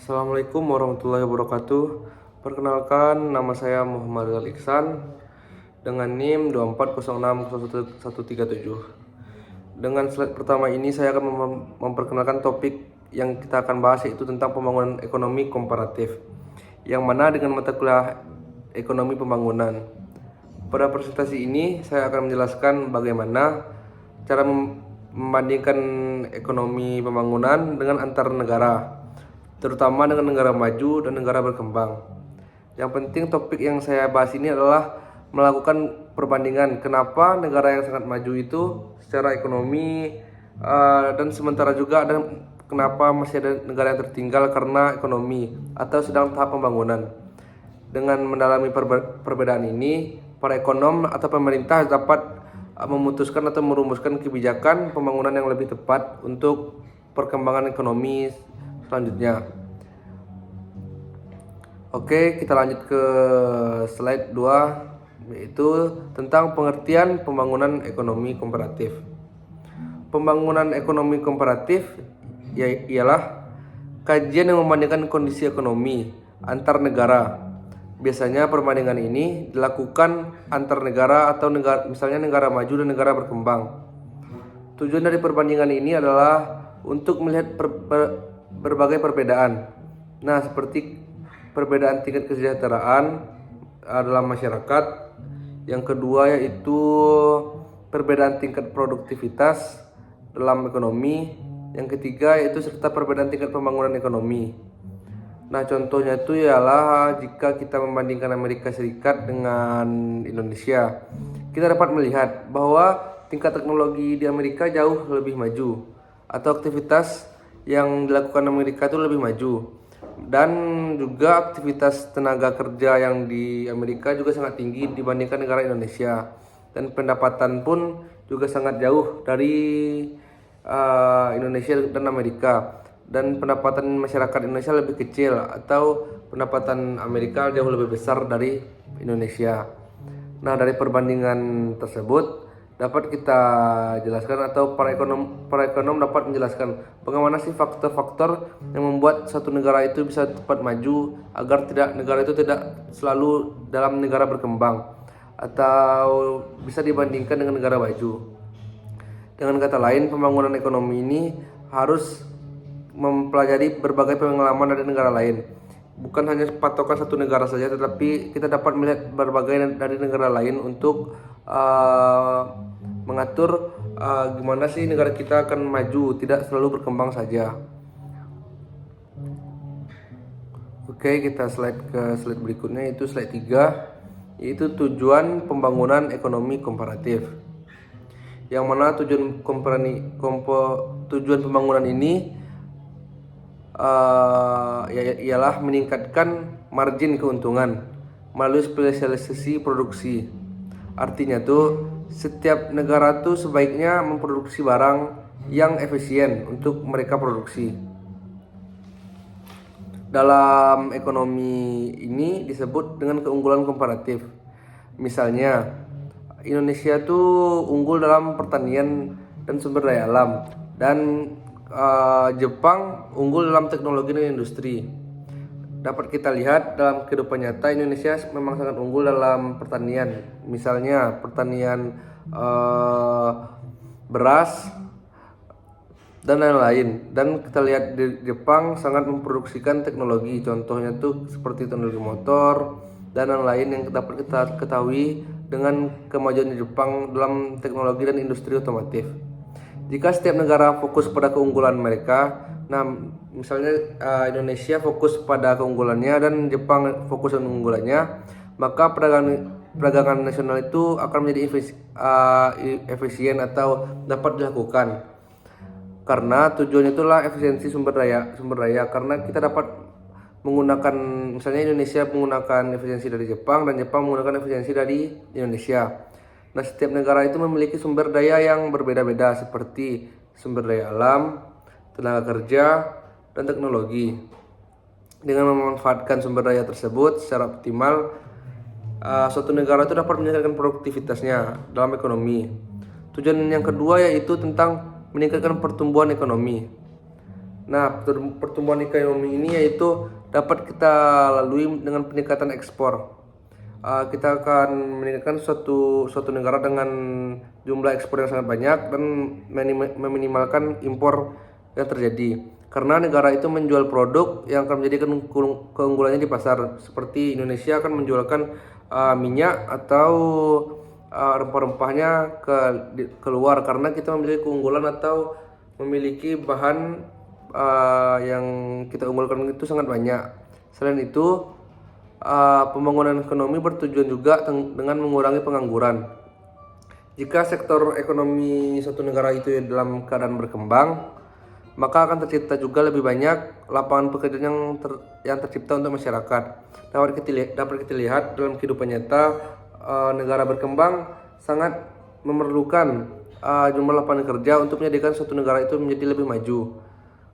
Assalamualaikum warahmatullahi wabarakatuh. Perkenalkan, nama saya Muhammad Rizal Iksan dengan NIM 24060137. Dengan slide pertama ini saya akan memperkenalkan topik yang kita akan bahas, yaitu tentang pembangunan ekonomi komparatif, yang mana dengan mata kuliah ekonomi pembangunan. Pada presentasi ini saya akan menjelaskan bagaimana cara membandingkan ekonomi pembangunan dengan antar negara, terutama dengan negara maju dan negara berkembang. Yang penting topik yang saya bahas ini adalah melakukan perbandingan kenapa negara yang sangat maju itu secara ekonomi, dan sementara juga ada kenapa masih ada negara yang tertinggal karena ekonomi atau sedang tahap pembangunan. Dengan mendalami perbedaan ini, para ekonom atau pemerintah dapat memutuskan atau merumuskan kebijakan pembangunan yang lebih tepat untuk perkembangan ekonomi selanjutnya. Oke, kita lanjut ke slide 2, yaitu tentang pengertian pembangunan ekonomi komparatif. Pembangunan ekonomi komparatif ialah kajian yang membandingkan kondisi ekonomi antar negara. Biasanya perbandingan ini dilakukan antar negara atau misalnya negara maju dan negara berkembang. Tujuan dari perbandingan ini adalah untuk melihat berbagai perbedaan. Nah, seperti perbedaan tingkat kesejahteraan dalam masyarakat. Yang kedua yaitu perbedaan tingkat produktivitas dalam ekonomi. Yang ketiga yaitu serta perbedaan tingkat pembangunan ekonomi. Nah, contohnya itu ialah jika kita membandingkan Amerika Serikat dengan Indonesia, kita dapat melihat bahwa tingkat teknologi di Amerika jauh lebih maju, atau aktivitas yang dilakukan Amerika itu lebih maju, dan juga aktivitas tenaga kerja yang di Amerika juga sangat tinggi dibandingkan negara Indonesia, dan pendapatan pun juga sangat jauh dari Indonesia dan Amerika, dan pendapatan masyarakat Indonesia lebih kecil atau pendapatan Amerika jauh lebih besar dari Indonesia. Nah, dari perbandingan tersebut dapat kita jelaskan, atau para ekonom dapat menjelaskan bagaimana sih faktor-faktor yang membuat satu negara itu bisa cepat maju agar negara itu tidak selalu dalam negara berkembang atau bisa dibandingkan dengan negara maju. Dengan kata lain, pembangunan ekonomi ini harus mempelajari berbagai pengalaman dari negara lain. Bukan hanya patokan satu negara saja, tetapi kita dapat melihat berbagai dari negara lain untuk mengatur gimana sih negara kita akan maju, tidak selalu berkembang saja. Oke, kita ke slide berikutnya, itu slide 3, yaitu tujuan pembangunan ekonomi komparatif. Yang mana tujuan pembangunan ini ialah meningkatkan margin keuntungan melalui spesialisasi produksi. Artinya tuh setiap negara tuh sebaiknya memproduksi barang yang efisien untuk mereka produksi. Dalam ekonomi ini disebut dengan keunggulan komparatif. Misalnya Indonesia tuh unggul dalam pertanian dan sumber daya alam, dan Jepang unggul dalam teknologi dan industri. Dapat kita lihat dalam kehidupan nyata Indonesia memang sangat unggul dalam pertanian, misalnya pertanian beras dan lain-lain. Dan kita lihat di Jepang sangat memproduksikan teknologi, contohnya tuh seperti teknologi motor dan lain-lain yang dapat kita ketahui dengan kemajuan Jepang dalam teknologi dan industri otomotif. Jika setiap negara fokus pada keunggulan mereka, nah misalnya Indonesia fokus pada keunggulannya dan Jepang fokus pada keunggulannya, maka perdagangan nasional itu akan menjadi efisien atau dapat dilakukan. Karena tujuannya itulah efisiensi sumber daya, karena kita dapat menggunakan, misalnya Indonesia menggunakan efisiensi dari Jepang dan Jepang menggunakan efisiensi dari Indonesia. Nah, setiap negara itu memiliki sumber daya yang berbeda-beda, seperti sumber daya alam, tenaga kerja, dan teknologi. Dengan memanfaatkan sumber daya tersebut secara optimal, suatu negara itu dapat meningkatkan produktivitasnya dalam ekonomi. Tujuan yang kedua yaitu tentang meningkatkan pertumbuhan ekonomi. Nah, pertumbuhan ekonomi ini yaitu dapat kita lalui dengan peningkatan ekspor. Kita akan meningkatkan suatu negara dengan jumlah ekspor yang sangat banyak dan meminimalkan impor yang terjadi. Karena negara itu menjual produk yang akan menjadikan keunggulannya di pasar. Seperti Indonesia akan menjualkan minyak atau rempah-rempahnya keluar karena kita memiliki keunggulan atau memiliki bahan yang kita unggulkan itu sangat banyak. Selain itu, pembangunan ekonomi bertujuan juga dengan mengurangi pengangguran. Jika sektor ekonomi suatu negara itu dalam keadaan berkembang, maka akan tercipta juga lebih banyak lapangan pekerjaan yang tercipta untuk masyarakat. Dapat kita lihat dalam kehidupan nyata, negara berkembang sangat memerlukan jumlah lapangan kerja untuk menjadikan suatu negara itu menjadi lebih maju.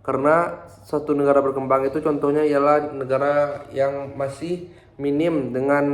Karena suatu negara berkembang itu contohnya ialah negara yang masih minim dengan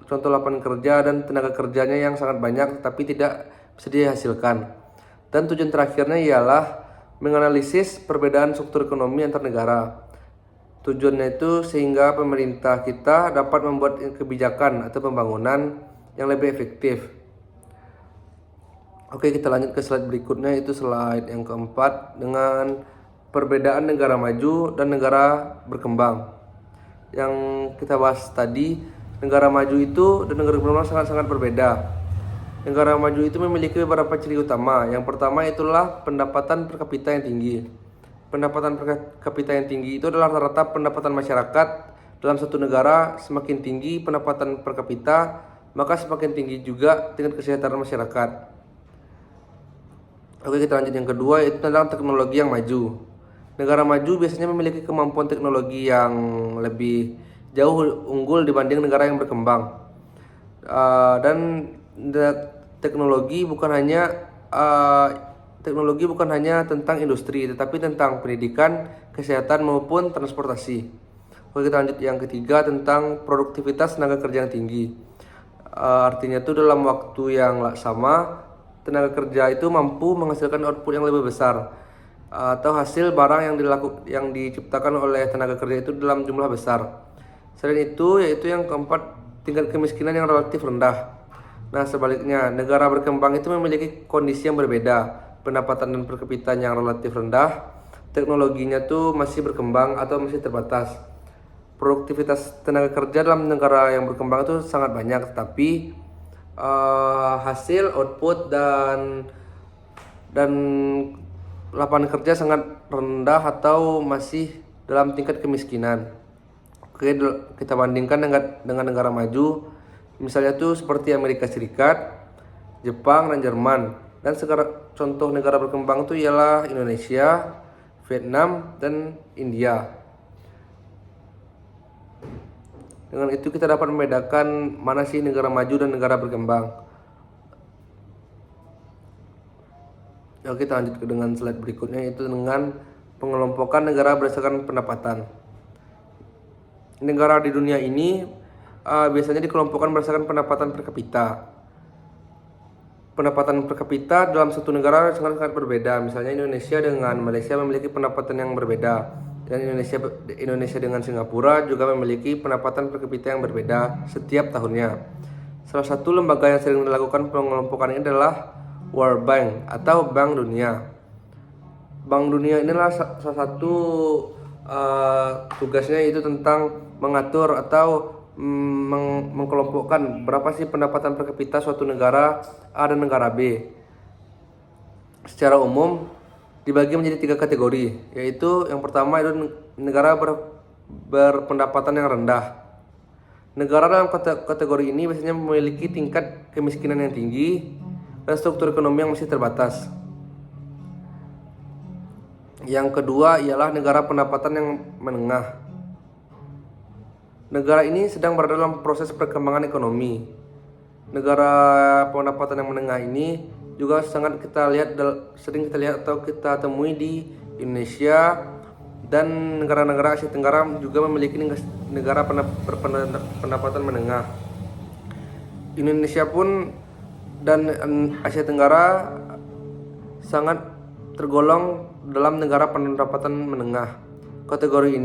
contoh lapangan kerja dan tenaga kerjanya yang sangat banyak tapi tidak bisa dihasilkan. Dan tujuan terakhirnya ialah menganalisis perbedaan struktur ekonomi antar negara. Tujuannya itu sehingga pemerintah kita dapat membuat kebijakan atau pembangunan yang lebih efektif. Oke, kita lanjut ke slide berikutnya, itu slide yang keempat dengan perbedaan negara maju dan negara berkembang. Yang kita bahas tadi, negara maju itu dan negara berkembang sangat-sangat berbeda. Negara maju itu memiliki beberapa ciri utama. Yang pertama itulah pendapatan per kapita yang tinggi. Pendapatan per kapita yang tinggi itu adalah rata-rata pendapatan masyarakat dalam satu negara. Semakin tinggi pendapatan per kapita, maka semakin tinggi juga tingkat kesejahteraan masyarakat. Oke, kita lanjut yang kedua, itu tentang teknologi yang maju. Negara maju biasanya memiliki kemampuan teknologi yang lebih jauh unggul dibanding negara yang berkembang. Dan teknologi bukan hanya tentang industri, tetapi tentang pendidikan, kesehatan maupun transportasi. Oke, kita lanjut yang ketiga tentang produktivitas tenaga kerja yang tinggi. Artinya itu dalam waktu yang sama tenaga kerja itu mampu menghasilkan output yang lebih besar atau hasil barang yang diciptakan oleh tenaga kerja itu dalam jumlah besar. Selain itu, yaitu yang keempat, tingkat kemiskinan yang relatif rendah. Nah, sebaliknya, negara berkembang itu memiliki kondisi yang berbeda, pendapatan dan per kapitanya yang relatif rendah, teknologinya tuh masih berkembang atau masih terbatas. Produktivitas tenaga kerja dalam negara yang berkembang itu sangat banyak, tapi hasil output dan lapangan kerja sangat rendah atau masih dalam tingkat kemiskinan. Oke, kita bandingkan dengan negara maju, misalnya tuh seperti Amerika Serikat, Jepang, dan Jerman. Dan contoh negara berkembang itu ialah Indonesia, Vietnam, dan India. Dengan itu kita dapat membedakan mana sih negara maju dan negara berkembang. Oke, kita lanjut dengan slide berikutnya, itu dengan pengelompokan negara berdasarkan pendapatan. Negara di dunia ini biasanya dikelompokkan berdasarkan pendapatan per kapita. Pendapatan per kapita dalam satu negara sangat-sangat berbeda. Misalnya Indonesia dengan Malaysia memiliki pendapatan yang berbeda, dan Indonesia dengan Singapura juga memiliki pendapatan per kapita yang berbeda setiap tahunnya. Salah satu lembaga yang sering melakukan pengelompokan ini adalah World Bank atau Bank Dunia. Bank Dunia inilah salah satu tugasnya itu tentang mengatur atau mengkelompokkan berapa sih pendapatan per kapita suatu negara A dan negara B. Secara umum dibagi menjadi 3 kategori, yaitu yang pertama itu negara berpendapatan yang rendah. Negara dalam kategori ini biasanya memiliki tingkat kemiskinan yang tinggi dan struktur ekonomi yang masih terbatas. Yang kedua ialah negara pendapatan yang menengah. Negara ini sedang berada dalam proses perkembangan ekonomi. Negara pendapatan yang menengah ini juga sering kita lihat atau kita temui di Indonesia dan negara-negara Asia Tenggara juga memiliki negara pendapatan menengah. Indonesia pun dan Asia Tenggara sangat tergolong dalam negara pendapatan menengah. Kategori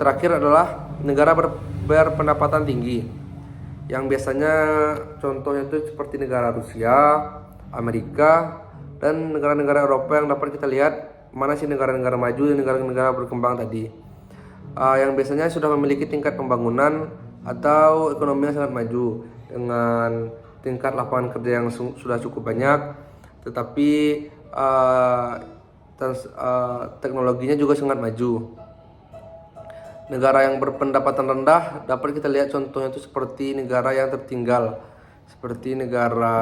terakhir adalah negara berpendapatan tinggi, yang biasanya contohnya itu seperti negara Rusia, Amerika, dan negara-negara Eropa yang dapat kita lihat mana sih negara-negara maju dan negara-negara berkembang tadi. Yang biasanya sudah memiliki tingkat pembangunan atau ekonomi yang sangat maju dengan tingkat lapangan kerja yang sudah cukup banyak, tetapi teknologinya juga sangat maju. Negara yang berpendapatan rendah dapat kita lihat contohnya itu seperti negara yang tertinggal, seperti negara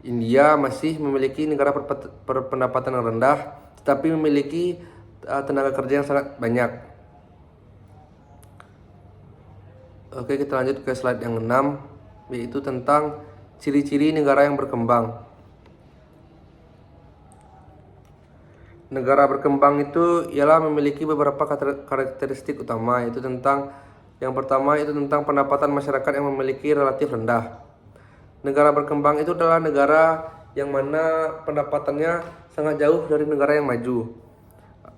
India masih memiliki negara berpendapatan yang rendah, tetapi memiliki tenaga kerja yang sangat banyak. Oke, kita lanjut ke slide yang 6, yaitu tentang ciri-ciri negara yang berkembang. Negara berkembang itu ialah memiliki beberapa karakteristik utama, yaitu yang pertama itu tentang pendapatan masyarakat yang memiliki relatif rendah. Negara berkembang itu adalah negara yang mana pendapatannya sangat jauh dari negara yang maju,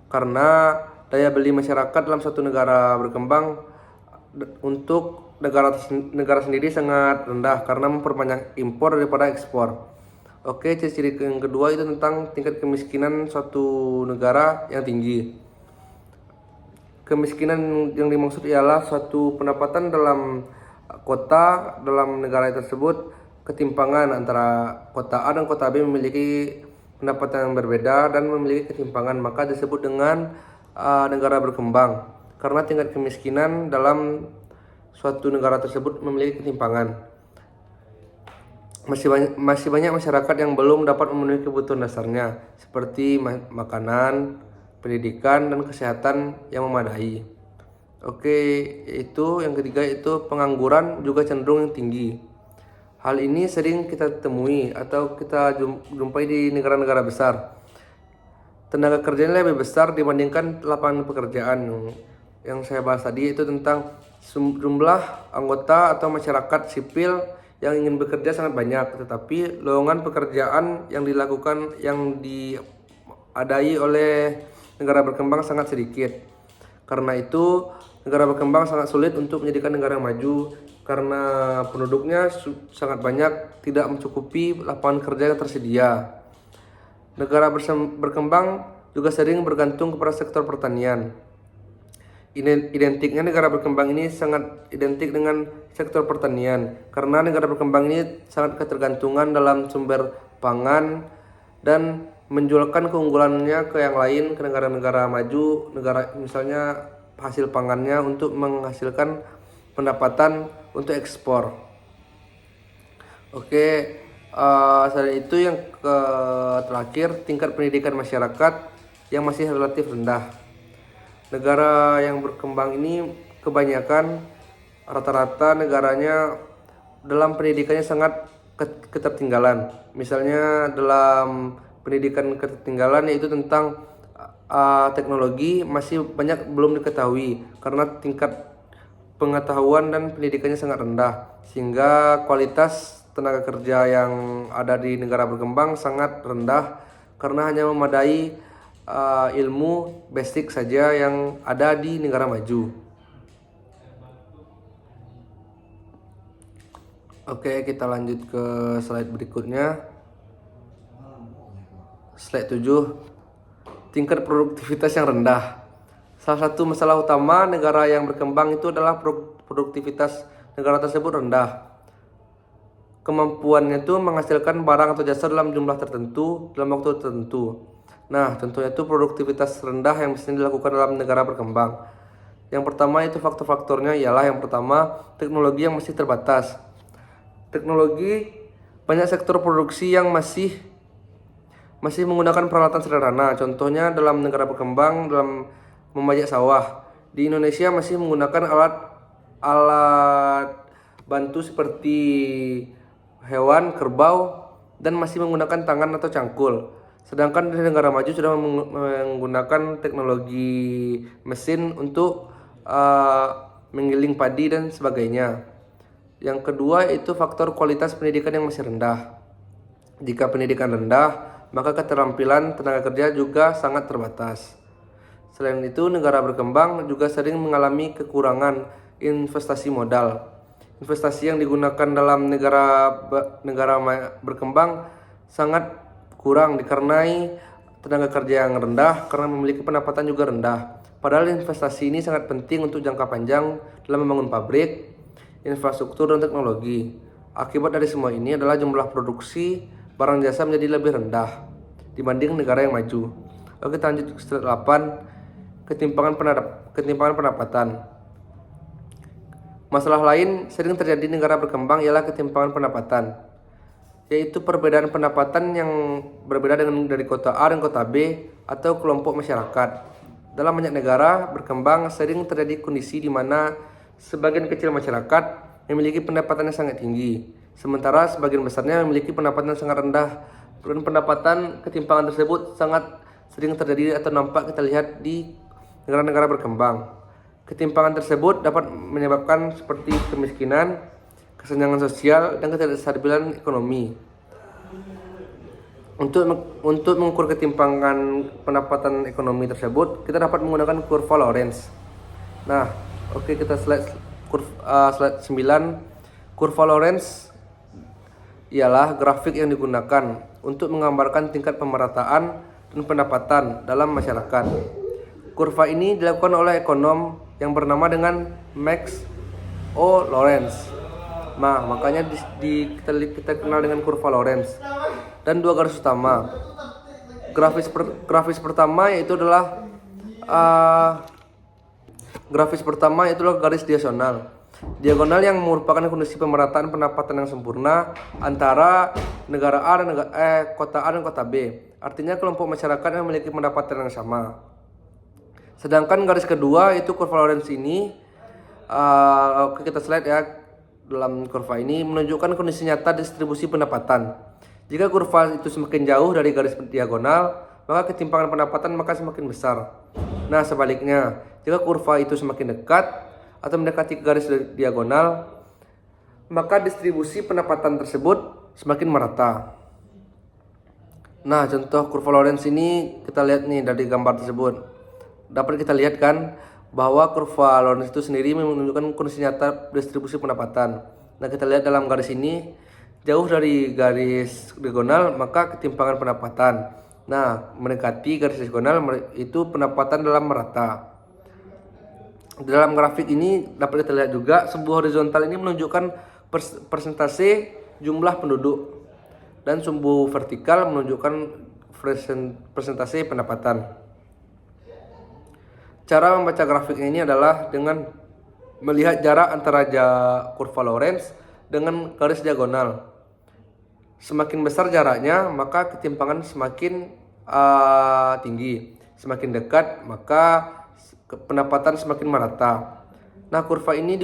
karena daya beli masyarakat dalam suatu negara berkembang untuk negara sendiri sangat rendah karena memperbanyak impor daripada ekspor. Oke, ciri-ciri yang kedua itu tentang tingkat kemiskinan suatu negara yang tinggi. Kemiskinan yang dimaksud ialah suatu pendapatan dalam kota dalam negara tersebut, ketimpangan antara kota A dan kota B memiliki pendapatan yang berbeda dan memiliki ketimpangan, maka disebut dengan negara berkembang karena tingkat kemiskinan dalam suatu negara tersebut memiliki ketimpangan. Masih banyak masyarakat yang belum dapat memenuhi kebutuhan dasarnya seperti makanan, pendidikan, dan kesehatan yang memadai. Oke, itu yang ketiga itu pengangguran juga cenderung yang tinggi. Hal ini sering kita temui atau kita jumpai di negara-negara besar. Tenaga kerjanya lebih besar dibandingkan lapangan pekerjaan. Yang saya bahas tadi itu tentang jumlah anggota atau masyarakat sipil yang ingin bekerja sangat banyak, tetapi lowongan pekerjaan yang diadai oleh negara berkembang sangat sedikit. Karena itu, negara berkembang sangat sulit untuk menjadikan negara yang maju karena penduduknya sangat banyak, tidak mencukupi lapangan kerja yang tersedia. Negara berkembang juga sering bergantung kepada sektor pertanian. Identiknya negara berkembang ini sangat identik dengan sektor pertanian karena negara berkembang ini sangat ketergantungan dalam sumber pangan dan menjualkan keunggulannya ke yang lain, ke negara-negara maju, misalnya hasil pangannya untuk menghasilkan pendapatan untuk ekspor. Oke, selain itu yang terakhir tingkat pendidikan masyarakat yang masih relatif rendah. Negara yang berkembang ini kebanyakan rata-rata negaranya dalam pendidikannya sangat ketertinggalan. Misalnya dalam pendidikan ketertinggalan yaitu tentang teknologi masih banyak belum diketahui karena tingkat pengetahuan dan pendidikannya sangat rendah, sehingga kualitas tenaga kerja yang ada di negara berkembang sangat rendah karena hanya memadai ilmu basic saja yang ada di negara maju. Oke, kita lanjut ke slide berikutnya. Slide 7, tingkat produktivitas yang rendah. Salah satu masalah utama negara yang berkembang itu adalah produktivitas negara tersebut rendah. Kemampuannya itu menghasilkan barang atau jasa dalam jumlah tertentu dalam waktu tertentu. Nah, tentunya itu produktivitas rendah yang biasanya dilakukan dalam negara berkembang. Yang pertama itu faktor-faktornya ialah yang pertama teknologi yang masih terbatas. Teknologi, banyak sektor produksi yang masih menggunakan peralatan sederhana. Contohnya dalam negara berkembang dalam membajak sawah. Di Indonesia masih menggunakan alat bantu seperti hewan, kerbau, dan masih menggunakan tangan atau cangkul. Sedangkan di negara maju sudah menggunakan teknologi mesin untuk menggiling padi dan sebagainya. Yang kedua itu faktor kualitas pendidikan yang masih rendah. Jika pendidikan rendah, maka keterampilan tenaga kerja juga sangat terbatas. Selain itu, negara berkembang juga sering mengalami kekurangan investasi modal. Investasi yang digunakan dalam negara berkembang sangat kurang dikarenai tenaga kerja yang rendah karena memiliki pendapatan juga rendah. Padahal investasi ini sangat penting untuk jangka panjang dalam membangun pabrik, infrastruktur, dan teknologi. Akibat dari semua ini adalah jumlah produksi barang jasa menjadi lebih rendah dibanding negara yang maju. Oke, kita lanjut ke slide 8. Ketimpangan pendapatan. Masalah lain sering terjadi di negara berkembang ialah ketimpangan pendapatan, yaitu perbedaan pendapatan yang berbeda dari kota A dan kota B atau kelompok masyarakat. Dalam banyak negara berkembang sering terjadi kondisi di mana sebagian kecil masyarakat memiliki pendapatan yang sangat tinggi, sementara sebagian besarnya memiliki pendapatan yang sangat rendah. Dan pendapatan ketimpangan tersebut sangat sering terjadi atau nampak kita lihat di negara-negara berkembang. Ketimpangan tersebut dapat menyebabkan seperti kemiskinan, kesenjangan sosial, dan ketidakstabilan ekonomi. Untuk mengukur ketimpangan pendapatan ekonomi tersebut, kita dapat menggunakan kurva Lorenz. Nah, oke, kita slide 9. Kurva Lorenz ialah grafik yang digunakan untuk menggambarkan tingkat pemerataan dan pendapatan dalam masyarakat. Kurva ini dilakukan oleh ekonom yang bernama dengan Max O. Lorenz. Nah, makanya kita kenal dengan kurva Lorenz. Dan dua garis utama. Grafis pertama yaitu adalah garis diagonal. Diagonal yang merupakan kondisi pemerataan pendapatan yang sempurna antara negara A dan kota A dan kota B. Artinya kelompok masyarakat yang memiliki pendapatan yang sama. Sedangkan garis kedua itu kurva Lorenz ini, kita slide ya. Dalam kurva ini menunjukkan kondisi nyata distribusi pendapatan. Jika kurva itu semakin jauh dari garis diagonal, maka ketimpangan pendapatan semakin besar. Nah, sebaliknya, jika kurva itu semakin dekat atau mendekati garis diagonal, maka distribusi pendapatan tersebut semakin merata. Nah, contoh kurva Lorenz ini kita lihat nih dari gambar tersebut. Dapat kita lihat kan bahwa kurva Lorenz itu sendiri menunjukkan kondisi nyata distribusi pendapatan. Nah, kita lihat dalam garis ini jauh dari garis diagonal maka ketimpangan pendapatan. Nah, mendekati garis diagonal itu pendapatan dalam merata. Dalam grafik ini dapat kita lihat juga sumbu horizontal ini menunjukkan persentase jumlah penduduk dan sumbu vertikal menunjukkan persentase pendapatan. Cara membaca grafik ini adalah dengan melihat jarak antara kurva Lorenz dengan garis diagonal. Semakin besar jaraknya, maka ketimpangan semakin tinggi. Semakin dekat, maka pendapatan semakin merata. Nah, kurva ini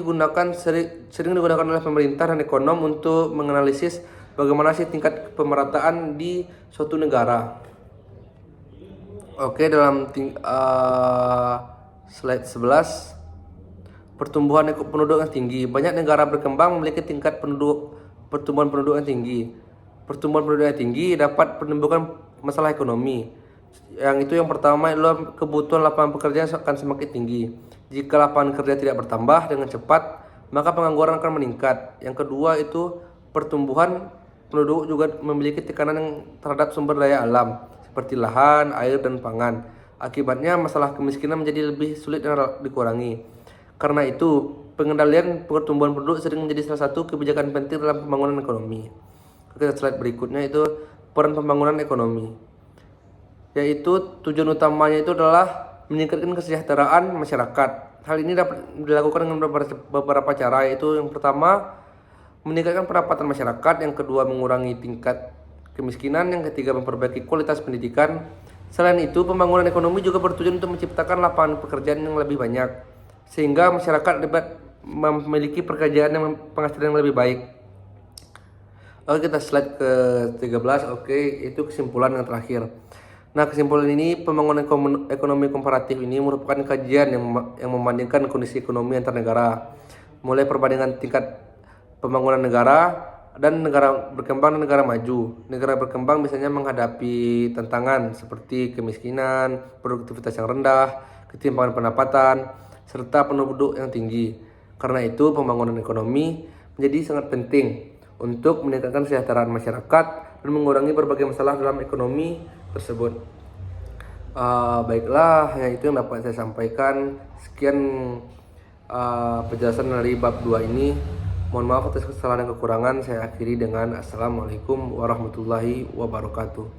sering digunakan oleh pemerintah dan ekonom untuk menganalisis bagaimana sih tingkat pemerataan di suatu negara. Oke, dalam slide 11, pertumbuhan penduduk yang tinggi. Banyak negara berkembang memiliki tingkat pertumbuhan penduduk yang tinggi. Pertumbuhan penduduk yang tinggi dapat menimbulkan masalah ekonomi. Yang pertama adalah kebutuhan lapangan pekerjaan akan semakin tinggi. Jika lapangan kerja tidak bertambah dengan cepat, maka pengangguran akan meningkat. Yang kedua itu pertumbuhan penduduk juga memiliki tekanan terhadap sumber daya alam seperti lahan, air, dan pangan. Akibatnya masalah kemiskinan menjadi lebih sulit dan dikurangi. Karena itu, pengendalian pertumbuhan penduduk sering menjadi salah satu kebijakan penting dalam pembangunan ekonomi. Kita slide berikutnya itu peran pembangunan ekonomi. Yaitu tujuan utamanya itu adalah meningkatkan kesejahteraan masyarakat. Hal ini dapat dilakukan dengan beberapa cara, yaitu yang pertama meningkatkan pendapatan masyarakat, yang kedua mengurangi tingkat kemiskinan, yang ketiga memperbaiki kualitas pendidikan. Selain itu, pembangunan ekonomi juga bertujuan untuk menciptakan lapangan pekerjaan yang lebih banyak, sehingga masyarakat dapat memiliki pekerjaan yang penghasilan yang lebih baik. Oke, kita slide ke 13. Oke, itu kesimpulan yang terakhir. Nah, kesimpulan ini, pembangunan ekonomi komparatif ini merupakan kajian yang membandingkan kondisi ekonomi antar negara, mulai perbandingan tingkat pembangunan negara dan negara berkembang dan negara maju. Negara berkembang biasanya menghadapi tantangan seperti kemiskinan, produktivitas yang rendah, ketimpangan pendapatan, serta penduduk yang tinggi. Karena itu, pembangunan ekonomi menjadi sangat penting untuk meningkatkan kesejahteraan masyarakat dan mengurangi berbagai masalah dalam ekonomi tersebut. Baiklah, hanya itu yang dapat saya sampaikan. Sekian penjelasan dari bab 2 ini. Mohon maaf atas kesalahan dan kekurangan. Saya akhiri dengan Assalamualaikum warahmatullahi wabarakatuh.